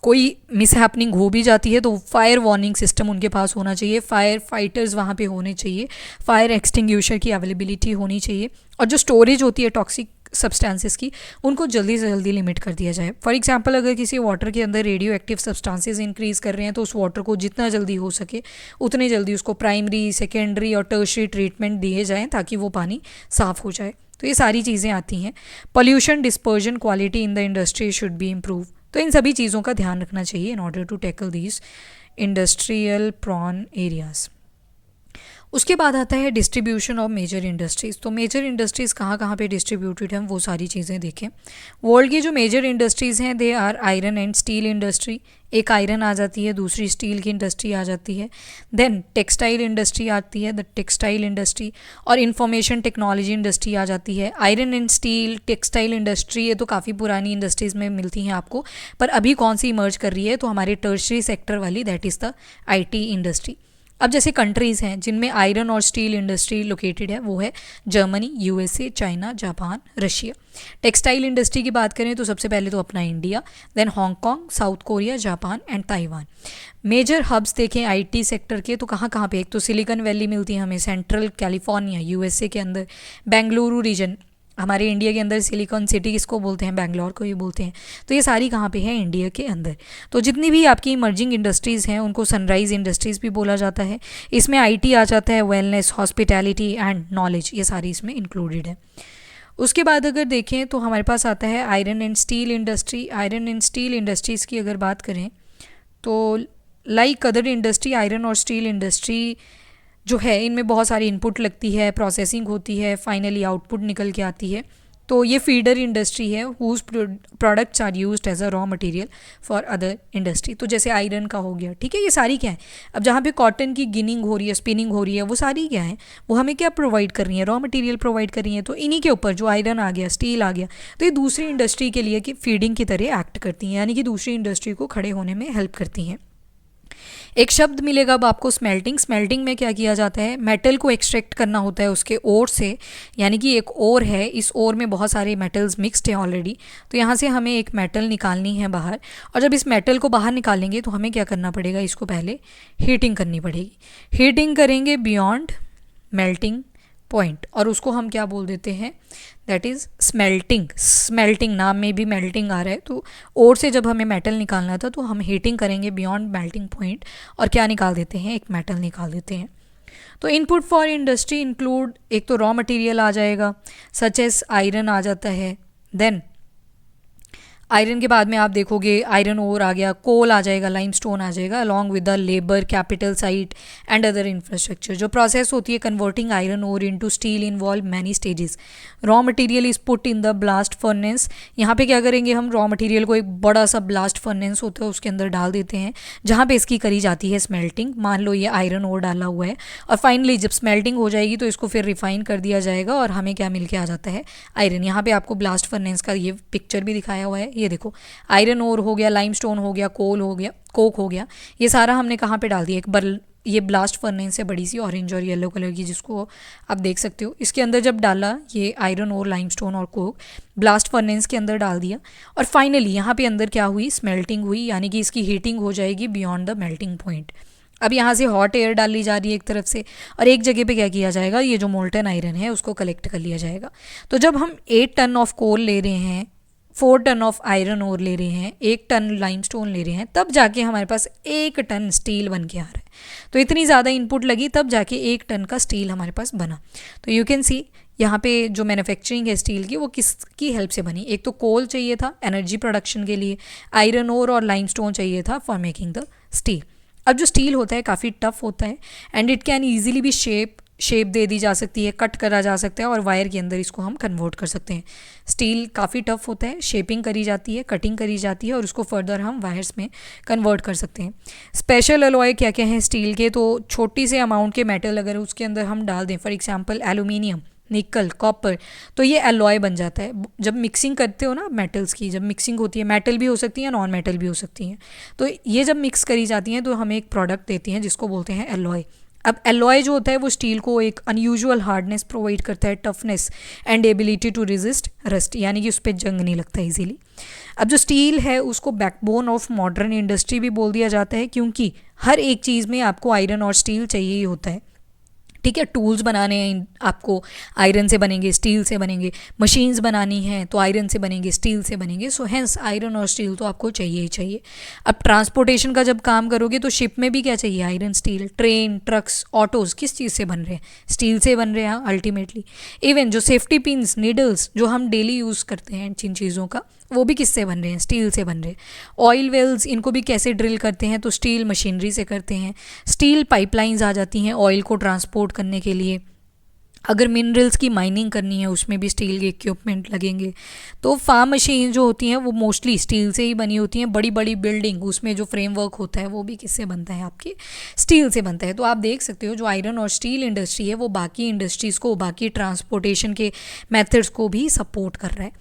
कोई मिसहैपनिंग हो भी जाती है तो फायर वार्निंग सिस्टम उनके पास होना चाहिए, फायर फाइटर्स वहाँ पे होने चाहिए, फायर एक्सटिंग्विशर की अवेलेबिलिटी होनी चाहिए, और जो स्टोरेज होती है टॉक्सिक सब्सटेंसेस की, उनको जल्दी से जल्दी लिमिट कर दिया जाए। फॉर एग्जांपल अगर किसी वाटर के अंदर रेडियो एक्टिव सब्सटेंसेस इंक्रीज़ कर रहे हैं तो उस वाटर को जितना जल्दी हो सके उतनी जल्दी उसको प्राइमरी, सेकेंडरी और टर्शरी ट्रीटमेंट दिए जाएँ ताकि वो पानी साफ़ हो जाए। तो ये सारी चीज़ें आती हैं। Pollution dispersion quality in the industry should be improve. तो इन सभी चीज़ों का ध्यान रखना चाहिए in order to tackle these industrial prone areas. उसके बाद आता है डिस्ट्रीब्यूशन ऑफ मेजर इंडस्ट्रीज़। तो मेजर इंडस्ट्रीज़ कहाँ कहाँ पे डिस्ट्रीब्यूटेड हैं वो सारी चीज़ें देखें। वर्ल्ड की जो मेजर इंडस्ट्रीज़ हैं they are iron and steel industry, एक आयरन आ जाती है, दूसरी स्टील की इंडस्ट्री आ जाती है। देन टेक्सटाइल इंडस्ट्री आती है, द टेक्सटाइल इंडस्ट्री, और इंफॉर्मेशन टेक्नोलॉजी इंडस्ट्री आ जाती है। Iron and steel, textile industry, ये तो काफ़ी पुरानी इंडस्ट्रीज़ में मिलती हैं आपको, पर अभी कौन सी इमर्ज कर रही है, तो हमारे टर्शरी सेक्टर वाली, that is the IT industry. अब जैसे कंट्रीज़ हैं जिनमें आयरन और स्टील इंडस्ट्री लोकेटेड है, वो है Germany, USA, China, Japan, Russia. Textile industry की बात करें तो सबसे पहले तो अपना India, then Hong Kong, South Korea, Japan and Taiwan. Major hubs देखें IT सेक्टर के तो कहाँ कहाँ पे, एक तो सिलिकॉन वैली मिलती है हमें सेंट्रल कैलिफोर्निया USA के अंदर, बेंगलुरु रीजन हमारे इंडिया के अंदर सिलिकॉन सिटी किसको बोलते हैं, बैंगलोर को ही बोलते हैं। तो ये सारी कहाँ पे है, इंडिया के अंदर। तो जितनी भी आपकी इमर्जिंग इंडस्ट्रीज़ हैं उनको सनराइज इंडस्ट्रीज़ भी बोला जाता है। इसमें आईटी आ जाता है, वेलनेस, हॉस्पिटैलिटी एंड नॉलेज, ये सारी इसमें इंक्लूडेड है। उसके बाद अगर देखें तो हमारे पास आता है iron and steel industry. Iron and steel industries की अगर बात करें तो लाइक अदर इंडस्ट्री, आयरन और स्टील इंडस्ट्री जो है इनमें बहुत सारी इनपुट लगती है, प्रोसेसिंग होती है, फाइनली आउटपुट निकल के आती है। तो ये फीडर इंडस्ट्री है whose products are used as a raw material for other industry. तो जैसे आयरन का हो गया, ठीक है, ये सारी क्या है, अब जहाँ पे कॉटन की गिनिंग हो रही है, स्पिनिंग हो रही है, वो सारी क्या है, वो हमें क्या प्रोवाइड कर रही है, रॉ मटेरियल प्रोवाइड कर रही है। तो इन्हीं के ऊपर जो आयरन आ गया, स्टील आ गया, तो ये दूसरी इंडस्ट्री के लिए कि फीडिंग की तरह एक्ट करती हैं, यानी कि दूसरी इंडस्ट्री को खड़े होने में हेल्प करती हैं। एक शब्द मिलेगा अब आपको, स्मेल्टिंग। स्मेल्टिंग में क्या किया जाता है, मेटल को एक्सट्रैक्ट करना होता है उसके ओर से, यानी कि एक ओर है, इस ओर में बहुत सारे मेटल्स मिक्सड हैं ऑलरेडी, तो यहाँ से हमें एक मेटल निकालनी है बाहर। और जब इस मेटल को बाहर निकालेंगे तो हमें क्या करना पड़ेगा, इसको पहले हीटिंग करनी पड़ेगी। हीटिंग करेंगे बियॉन्ड मेल्टिंग पॉइंट, और उसको हम क्या बोल देते हैं, दैट इज़ स्मेल्टिंग। स्मेल्टिंग नाम में भी मेल्टिंग आ रहा है। तो और से जब हमें मेटल निकालना था तो हम हीटिंग करेंगे बियॉन्ड मेल्टिंग पॉइंट, और क्या निकाल देते हैं, एक मेटल निकाल देते हैं। तो इनपुट फॉर इंडस्ट्री इंक्लूड, एक तो रॉ मटेरियल आ जाएगा, सच एस आयरन आ जाता है, देन आयरन के बाद में आप देखोगे आयरन ओर आ गया, कोल आ जाएगा, लाइमस्टोन आ जाएगा, along with the labour, capital, site and other infrastructure. जो प्रोसेस होती है converting iron ore into steel involve many stages. Raw material is put in the blast furnace. यहाँ पे क्या करेंगे हम, रॉ मटेरियल को एक बड़ा सा ब्लास्ट फर्नेस होता है उसके अंदर डाल देते हैं, जहाँ पे इसकी करी जाती है स्मेल्टिंग। मान लो ये आयरन ओर डाला हुआ है, और फाइनली जब स्मेल्टिंग हो जाएगी तो इसको फिर रिफाइन कर दिया जाएगा और हमें क्या मिल के आ जाता है, आयरन। यहाँ पे आपको ब्लास्ट फर्नेस का ये पिक्चर भी दिखाया हुआ है, ये देखो, आयरन ओर हो गया, लाइमस्टोन हो गया, कोल हो गया, कोक हो गया, ये सारा हमने कहाँ पे डाल दिया, एक बर्ल, ये ब्लास्ट फर्नेस है बड़ी सी ऑरेंज और येलो कलर की, जिसको आप देख सकते हो। इसके अंदर जब डाला ये आयरन और लाइमस्टोन और कोक, ब्लास्ट फर्नेस के अंदर डाल दिया, और फाइनली यहाँ पे अंदर क्या हुई, स्मेल्टिंग हुई, यानी कि इसकी हीटिंग हो जाएगी बियॉन्ड द मेल्टिंग पॉइंट। अब यहाँ से हॉट एयर डाली जा रही है एक तरफ से, और एक जगह पे क्या किया जाएगा, ये जो मोल्टन आयरन है उसको कलेक्ट कर लिया जाएगा। तो जब हम 8 टन ऑफ कोल ले रहे हैं, 4 टन ऑफ आयरन ओर ले रहे हैं, 1 टन लाइमस्टोन ले रहे हैं, तब जाके हमारे पास 1 टन स्टील बन के आ रहा है। तो इतनी ज़्यादा इनपुट लगी तब जाके 1 टन का स्टील हमारे पास बना। तो यू कैन सी यहाँ पे जो मैन्युफैक्चरिंग है स्टील की वो किसकी हेल्प से बनी, एक तो कोल चाहिए था एनर्जी प्रोडक्शन के लिए, आयरन ओर और लाइमस्टोन चाहिए था फॉर मेकिंग द स्टील। अब जो स्टील होता है काफ़ी टफ होता है, and it can easily B shape दे दी जा सकती है, कट करा जा सकता है, और वायर के अंदर इसको हम कन्वर्ट कर सकते हैं। स्टील काफ़ी टफ होता है, शेपिंग करी जाती है, कटिंग करी जाती है, और उसको फर्दर हम वायर्स में कन्वर्ट कर सकते हैं। स्पेशल अलॉय क्या क्या हैं स्टील के, तो छोटी से अमाउंट के मेटल अगर उसके अंदर हम डाल दें, फॉर एग्जांपल एल्यूमिनियम, निकल, कॉपर, तो ये अलॉय बन जाता है। जब मिक्सिंग करते हो ना मेटल्स की, जब मिक्सिंग होती है, मेटल भी हो सकती है, नॉन मेटल भी हो सकती हैं, तो ये जब मिक्स करी जाती हैं तो हमें एक प्रोडक्ट देती हैं जिसको बोलते हैं अलॉय। अब एलॉय जो होता है वो स्टील को एक अनयूजुअल हार्डनेस प्रोवाइड करता है, toughness and ability to resist rust, यानी कि उस पर जंग नहीं लगता इजीली। अब जो स्टील है उसको बैकबोन ऑफ मॉडर्न इंडस्ट्री भी बोल दिया जाता है, क्योंकि हर एक चीज़ में आपको आयरन और स्टील चाहिए ही होता है। ठीक है, टूल्स बनाने हैं आपको, आयरन से बनेंगे, स्टील से बनेंगे, मशीन्स बनानी हैं तो आयरन से बनेंगे, स्टील से बनेंगे, सो हैंस आयरन और स्टील तो आपको चाहिए ही चाहिए। अब ट्रांसपोर्टेशन का जब काम करोगे तो शिप में भी क्या चाहिए, iron steel. Train, trucks, autos किस चीज़ से बन रहे हैं, स्टील से बन रहे हैं अल्टीमेटली। इवन जो सेफ्टी पिन्स, नीडल्स जो हम डेली यूज़ करते हैं जिन चीज़ों का, वो भी किससे बन रहे हैं, स्टील से बन रहे हैं। ऑयल वेल्स, इनको भी कैसे ड्रिल करते हैं, तो स्टील मशीनरी से करते हैं। स्टील पाइपलाइंस आ जाती हैं ऑयल को ट्रांसपोर्ट करने के लिए। अगर मिनरल्स की माइनिंग करनी है उसमें भी स्टील के इक्विपमेंट लगेंगे। तो फार्म मशीन जो होती हैं वो मोस्टली स्टील से ही बनी होती हैं। बड़ी बड़ी बिल्डिंग, उसमें जो फ्रेमवर्क होता है वो भी किससे बनता है, आपके स्टील से बनता है। तो आप देख सकते हो जो आयरन और स्टील इंडस्ट्री है वो बाकी इंडस्ट्रीज़ को, बाकी ट्रांसपोर्टेशन के मेथड्स को भी सपोर्ट कर रहा है।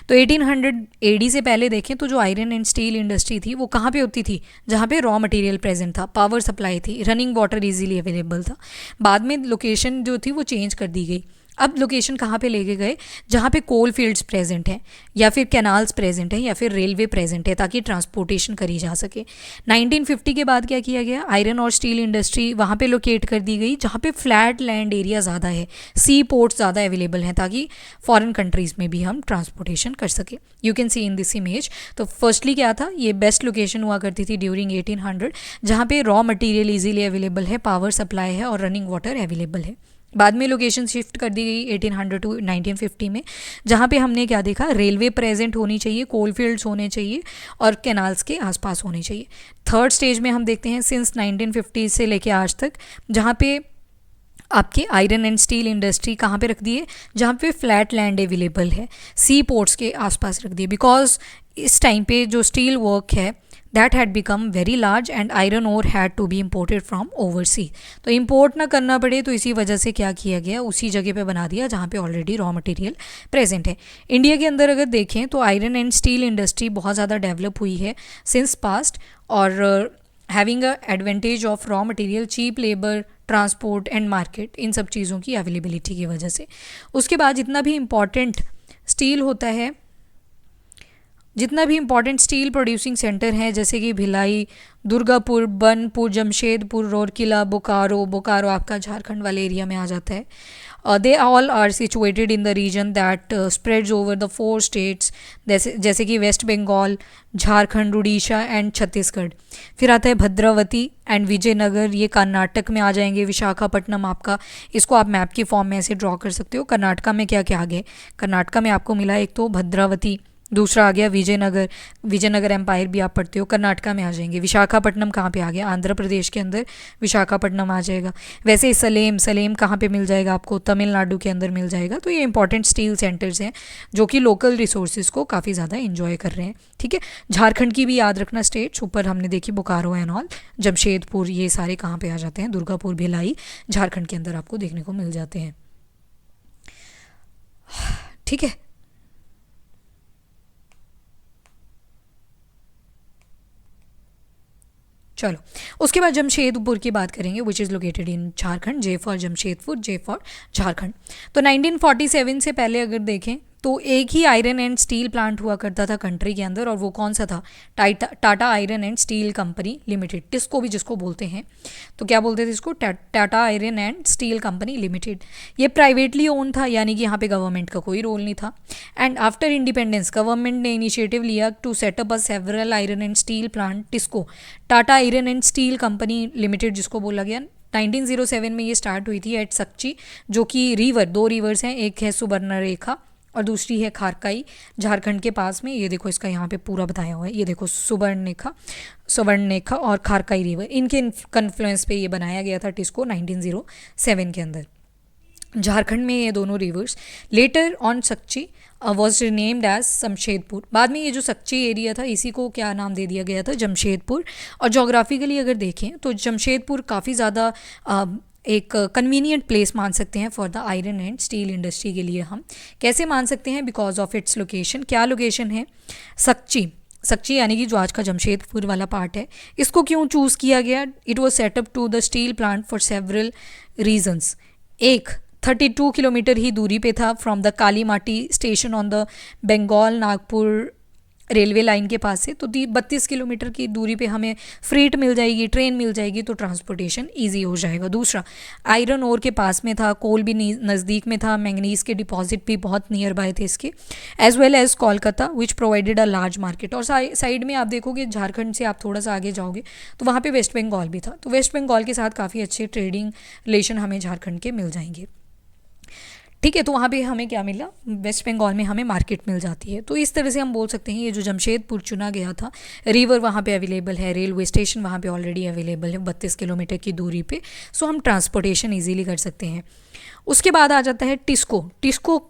तो 1800 AD से पहले देखें तो जो आयरन एंड स्टील इंडस्ट्री थी वो कहाँ पे होती थी, जहाँ पे रॉ मटेरियल प्रेजेंट था, पावर सप्लाई थी, रनिंग वाटर इजीली अवेलेबल था। बाद में लोकेशन जो थी वो चेंज कर दी गई। अब लोकेशन कहाँ पे लेके गए, जहाँ पे कोल फील्ड्स प्रेजेंट हैं या फिर कैनाल्स प्रेजेंट हैं या फिर रेलवे प्रेजेंट है, ताकि ट्रांसपोर्टेशन करी जा सके। 1950 के बाद क्या किया गया, आयरन और स्टील इंडस्ट्री वहाँ पे लोकेट कर दी गई जहाँ पे फ्लैट लैंड एरिया ज़्यादा है, सी पोर्ट्स ज़्यादा अवेलेबल हैं, ताकि फॉरेन कंट्रीज़ में भी हम ट्रांसपोर्टेशन कर सके। You can see in this image. तो फर्स्टली क्या था, ये बेस्ट लोकेशन हुआ करती थी ड्यूरिंग 1800, जहाँ पे रॉ मटेरियल इजीली अवेलेबल है, पावर सप्लाई है और रनिंग वाटर अवेलेबल है। बाद में लोकेशन शिफ्ट कर दी गई 1800 टू 1950 में, जहाँ पे हमने क्या देखा, रेलवे प्रेजेंट होनी चाहिए, कोल फील्ड्स होने चाहिए और कैनाल्स के आसपास होने चाहिए। थर्ड स्टेज में हम देखते हैं सिंस 1950 से लेके आज तक, जहाँ पे आपके आयरन एंड स्टील इंडस्ट्री कहाँ पे रख दिए, जहाँ पे फ्लैट लैंड अवेलेबल है, सी पोर्ट्स के आसपास रख दिए, बिकॉज इस टाइम पे जो स्टील वर्क है that had become very large and iron ore had to be imported from overseas। तो import ना करना पड़े, तो इसी वजह से क्या किया गया, उसी जगह पे बना दिया जहाँ पे ऑलरेडी रॉ मटेरियल प्रेजेंट है। इंडिया के अंदर अगर देखें तो आयरन एंड स्टील इंडस्ट्री बहुत ज़्यादा डेवलप हुई है सिंस पास्ट, और having a advantage of raw material, cheap labour, transport and market, इन सब चीज़ों की अवेलेबिलिटी की वजह से। उसके बाद जितना भी इम्पॉर्टेंट स्टील होता है, जितना भी इम्पॉर्टेंट स्टील प्रोड्यूसिंग सेंटर हैं, जैसे कि भिलाई, दुर्गापुर, बनपुर, जमशेदपुर, रूरकेला, बोकारो आपका झारखंड वाले एरिया में आ जाता है, they all are situated in the region that spreads over the 4 states, जैसे कि वेस्ट बंगाल, झारखंड, उड़ीसा एंड छत्तीसगढ़। फिर आता है भद्रावती एंड विजयनगर, ये कर्नाटक में आ जाएंगे। विशाखापट्टनम आपका, इसको आप मैप के फॉर्म में ऐसे ड्रॉ कर सकते हो। कर्नाटका में क्या क्या आ गए, कर्नाटका में आपको मिला एक तो भद्रावती, दूसरा आ गया विजयनगर, विजयनगर एम्पायर भी आप पढ़ते हो, कर्नाटका में आ जाएंगे। विशाखापट्टनम कहाँ पे आ गया, आंध्र प्रदेश के अंदर विशाखापट्टनम आ जाएगा। वैसे ही सलेम कहाँ पे मिल जाएगा आपको, तमिलनाडु के अंदर मिल जाएगा। तो ये इंपॉर्टेंट स्टील सेंटर्स हैं जो कि लोकल रिसोर्सेज को काफ़ी ज़्यादा इंजॉय कर रहे हैं। ठीक है, झारखंड की भी याद रखना स्टेट्स, ऊपर हमने देखी बोकारो एंड ऑल, जमशेदपुर, ये सारे कहाँ पे आ जाते हैं, दुर्गापुर, भिलाई, झारखंड के अंदर आपको देखने को मिल जाते हैं। ठीक है, चलो उसके बाद जमशेदपुर की बात करेंगे, which is located in Jharkhand. J for Jamshedpur, J for Jharkhand. तो 1947 से पहले अगर देखें तो एक ही आयरन एंड स्टील प्लांट हुआ करता था कंट्री के अंदर, और वो कौन सा था, Tata iron and steel company limited, TISCO भी जिसको बोलते हैं। तो क्या बोलते थे इसको, Tata iron and steel company limited. ये प्राइवेटली ओन था, यानी कि यहाँ पे गवर्नमेंट का कोई रोल नहीं था। एंड आफ्टर इंडिपेंडेंस गवर्नमेंट ने इनिशिएटिव लिया to setup a several iron and steel plant, TISCO, Tata iron and steel company limited जिसको बोला गया। 1907 में ये स्टार्ट हुई थी एट सक्ची, जो कि रिवर, 2 रिवर्स हैं, एक है सुवर्णरेखा और दूसरी है खारकाई, झारखंड के पास में। ये देखो इसका यहाँ पे पूरा बताया हुआ है, ये देखो सुवर्णरेखा और खारकाई रिवर, इनके कन्फ्लुएंस पे ये बनाया गया था टिस्को 1907 के अंदर। झारखंड में ये दोनों rivers later on Sakchi was named as Jamshedpur. बाद में ये जो सक्ची एरिया था इसी को क्या नाम दे दिया गया था, जमशेदपुर। और जोग्राफिकली अगर देखें तो जमशेदपुर काफ़ी ज़्यादा एक कन्वीनियंट प्लेस मान सकते हैं for the iron and steel industry के लिए। हम कैसे मान सकते हैं, बिकॉज ऑफ इट्स लोकेशन। क्या लोकेशन है, सक्ची यानी कि जो आज का जमशेदपुर वाला पार्ट है, इसको क्यों चूज़ किया गया, it was setup to the steel plant for several reasons. एक 32 किलोमीटर ही दूरी पे था from the Kalimati station on the Bengal Nagpur railway line के पास से। तो 32 किलोमीटर की दूरी पे हमें फ्रीट मिल जाएगी, ट्रेन मिल जाएगी, तो ट्रांसपोर्टेशन इजी हो जाएगा। दूसरा, आयरन ओर के पास में था, कोल भी नज़दीक में था, मैंगनीज के डिपॉजिट भी बहुत नियर बाय थे इसके, as well as Kolkata which provided a large market. और साइड में आप देखोगे झारखंड से आप थोड़ा सा आगे जाओगे तो वहाँ पर वेस्ट बंगाल भी था, तो वेस्ट बंगाल के साथ काफ़ी अच्छे ट्रेडिंग रिलेशन हमें झारखंड के मिल जाएंगे। ठीक है, तो वहाँ पे हमें क्या मिला, वेस्ट बंगाल में हमें मार्केट मिल जाती है। तो इस तरह से हम बोल सकते हैं ये जो जमशेदपुर चुना गया था, रिवर वहाँ पे अवेलेबल है, रेलवे स्टेशन वहाँ पे ऑलरेडी अवेलेबल है 32 किलोमीटर की दूरी पे, सो हम ट्रांसपोर्टेशन इजीली कर सकते हैं। उसके बाद आ जाता है टिस्को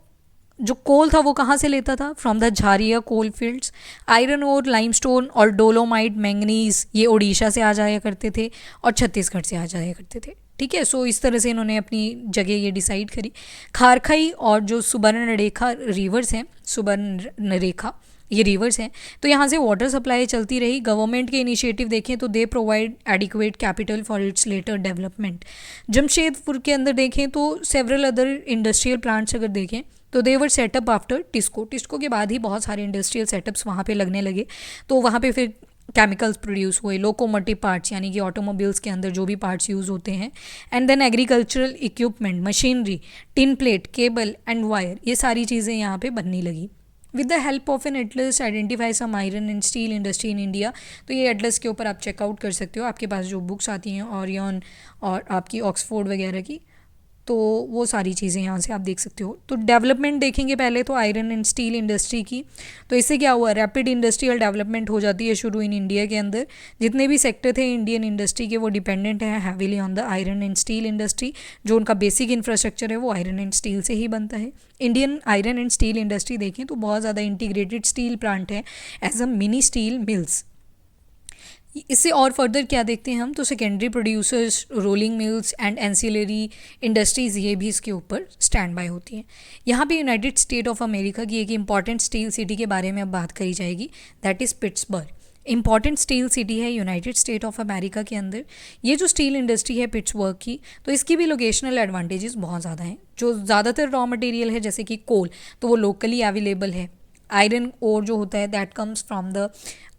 जो कोल था वो कहाँ से लेता था, from the Jharia coal fields. Iron और लाइमस्टोन और डोलोमाइट, मैंगनीज, ये उड़ीसा से आ जाया करते थे और छत्तीसगढ़ से आ जाया करते थे। ठीक है। सो इस तरह से इन्होंने अपनी जगह ये डिसाइड करी। खारखाई और जो सुवर्णरेखा रिवर्स हैं, सुवर्णरेखा ये रिवर्स हैं, तो यहाँ से वाटर सप्लाई चलती रही। गवर्नमेंट के इनिशिएटिव देखें तो they provide adequate capital for its later development. Jamshedpur के अंदर देखें तो सेवरल अदर इंडस्ट्रियल प्लांट्स अगर देखें तो they were setup after TISCO. TISCO के बाद ही बहुत सारे इंडस्ट्रियल सेटअप्स वहाँ पे लगने लगे, तो वहाँ पे फिर केमिकल्स प्रोड्यूस हुए, लोकोमोटिव पार्ट्स यानी कि ऑटोमोबाइल्स के अंदर जो भी पार्ट्स यूज़ होते हैं, and then agricultural equipment, machinery, tin plate, cable and wire, ये सारी चीज़ें यहाँ पे बनने लगी। With the help of an atlas identify some iron and steel industry in India. तो ये एटलस के ऊपर आप चेकआउट कर सकते हो, आपके पास जो बुक्स आती हैं ओरियन और आपकी ऑक्सफोर्ड वगैरह की, तो वो सारी चीज़ें यहाँ से आप देख सकते हो। तो डेवलपमेंट देखेंगे पहले तो आयरन एंड स्टील इंडस्ट्री की, तो इससे क्या हुआ, रैपिड इंडस्ट्रियल डेवलपमेंट हो जाती है शुरू इन इंडिया के अंदर। जितने भी सेक्टर थे इंडियन इंडस्ट्री के वो डिपेंडेंट हैं heavily on the iron and steel industry. जो उनका बेसिक इंफ्रास्ट्रक्चर है वो आयरन एंड स्टील से ही बनता है। Indian iron and steel industry देखें तो बहुत ज़्यादा इंटीग्रेटेड स्टील प्लांट है as a mini steel mills. इससे और फर्दर क्या देखते हैं हम, तो secondary producers, rolling mills and ancillary industries ये भी इसके ऊपर स्टैंड बाय होती हैं। यहाँ पे यूनाइटेड स्टेट ऑफ अमेरिका की एक इंपॉर्टेंट स्टील सिटी के बारे में अब बात करी जाएगी, that is Pittsburgh. Important steel city है यूनाइटेड स्टेट ऑफ अमेरिका के अंदर। ये जो स्टील इंडस्ट्री है पिट्सबर्ग की, तो इसकी भी लोकेशनल एडवांटेजेस बहुत ज़्यादा हैं। जो ज़्यादातर रॉ मटेरियल है जैसे कि कोल, तो वो लोकली अवेलेबल है। आयरन ओर जो होता है that comes from the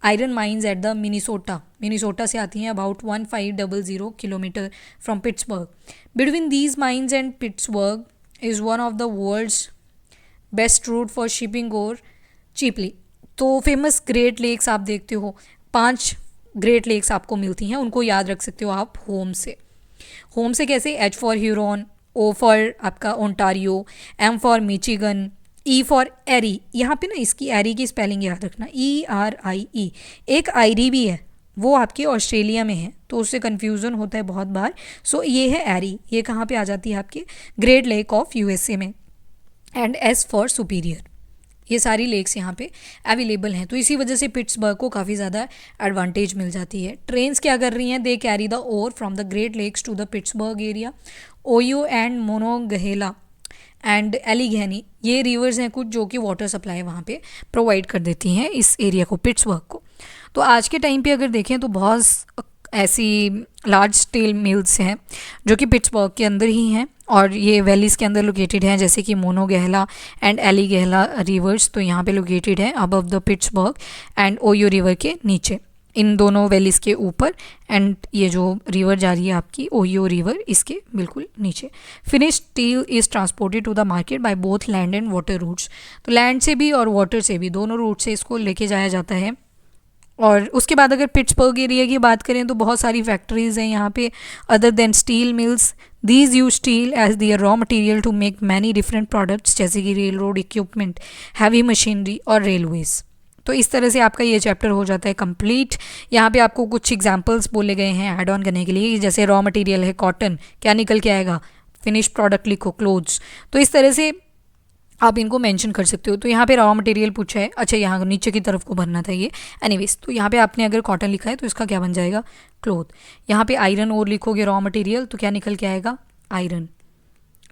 iron mines at the Minnesota से आती हैं about 1500 kilometre from Pittsburgh. Between these mines and Pittsburgh is one of the world's best route for shipping और cheaply. तो famous Great Lakes आप देखते हो, 5 great lakes आपको मिलती हैं, उनको याद रख सकते हो आप होम से। होम से कैसे, H for Huron, O for आपका Ontario, M for Michigan, E for Erie. यहाँ पे ना इसकी एरी की स्पेलिंग याद रखना, ERIE। एक आयरी भी है, वो आपकी ऑस्ट्रेलिया में है, तो उससे कन्फ्यूज़न होता है बहुत बार। सो ये है एरी, ये कहाँ पे आ जाती है आपके ग्रेट लेक ऑफ USA में। And S for superior. ये सारी लेक्स यहाँ पे अवेलेबल हैं, तो इसी वजह से पिट्सबर्ग को काफ़ी ज़्यादा एडवांटेज मिल जाती है। ट्रेन्स क्या कर रही हैं, they carry the ore from the Great Lakes to the Pittsburgh area. Ohio and Monongahela and Allegheny, ये रिवर्स हैं कुछ जो कि वाटर सप्लाई वहाँ पे प्रोवाइड कर देती हैं इस एरिया को, पिट्सबर्ग को। तो आज के टाइम पे अगर देखें तो बहुत ऐसी लार्ज स्केल मिल्स हैं जो कि पिट्सबर्ग के अंदर ही हैं और ये वैलीज़ के अंदर लोकेटेड हैं, जैसे कि मोनोगहेला एंड एलिगेला रिवर्स, तो यहाँ पे लोकेटेड है above the Pittsburgh and OYO river के नीचे, इन दोनों वैलीज़ के ऊपर। एंड ये जो रिवर जा रही है आपकी ओयो रिवर, इसके बिल्कुल नीचे। Finish steel is transported to the market by both land and water routes. तो लैंड से भी और वाटर से भी, दोनों रूट से इसको लेके जाया जाता है। और उसके बाद अगर पिट्सबर्ग एरिया की बात करें तो बहुत सारी फैक्ट्रीज़ हैं यहाँ पे other than steel mills. These use steel as their raw material to make many different products, जैसे कि railroad equipment, heavy machinery और रेलवेज़। तो इस तरह से आपका ये चैप्टर हो जाता है कंप्लीट। यहाँ पे आपको कुछ एग्जांपल्स बोले गए हैं ऐड ऑन करने के लिए, जैसे रॉ मटेरियल है कॉटन, क्या निकल के आएगा, फिनिश प्रोडक्ट लिखो क्लोथ्स। तो इस तरह से आप इनको मेंशन कर सकते हो। तो यहाँ पे रॉ मटेरियल पूछा है, अच्छा यहाँ नीचे की तरफ को भरना था ये, एनीवेज। तो यहाँ पे आपने अगर कॉटन लिखा है तो इसका क्या बन जाएगा, क्लोथ। यहाँ पे आयरन और लिखोगे रॉ मटेरियल, तो क्या निकल के आएगा, आयरन।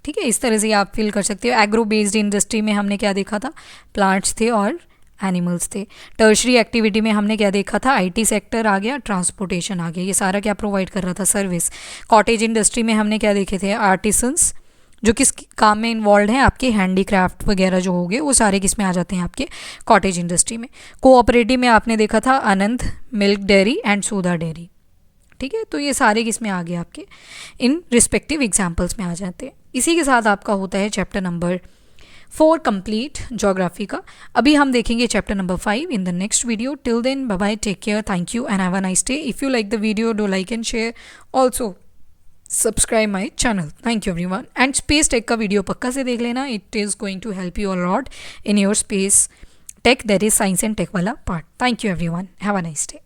ठीक है, इस तरह से आप फिल कर सकते हो। एग्रो बेस्ड इंडस्ट्री में हमने क्या देखा था, प्लांट्स थे और एनिमल्स थे। टर्शरी एक्टिविटी में हमने क्या देखा था, IT सेक्टर आ गया, ट्रांसपोर्टेशन आ गया, ये सारा क्या प्रोवाइड कर रहा था, सर्विस। कॉटेज इंडस्ट्री में हमने क्या देखे थे, आर्टिसंस, जो किस काम में इन्वॉल्व हैं, आपके हैंडीक्राफ्ट वगैरह जो हो गए वो सारे किस में आ जाते हैं, आपके कॉटेज इंडस्ट्री में। कोऑपरेटिव में आपने देखा था Anand milk dairy and Sudha dairy. ठीक है, तो ये सारे किस में आ गए, आपके इन रिस्पेक्टिव एग्जाम्पल्स में आ जाते हैं। इसी के साथ आपका होता है चैप्टर नंबर 4 कंप्लीट ज्योग्राफी का। अभी हम देखेंगे chapter number 5 in the next video. Till then bye bye, take care, thank you and have a nice day. If you like the video, do like and share, also subscribe my channel. Thank you everyone. And space tech का video पक्का से देख लेना, it is going to help you a lot in your space tech, that is science and tech वाला part. Thank you everyone, have a nice day.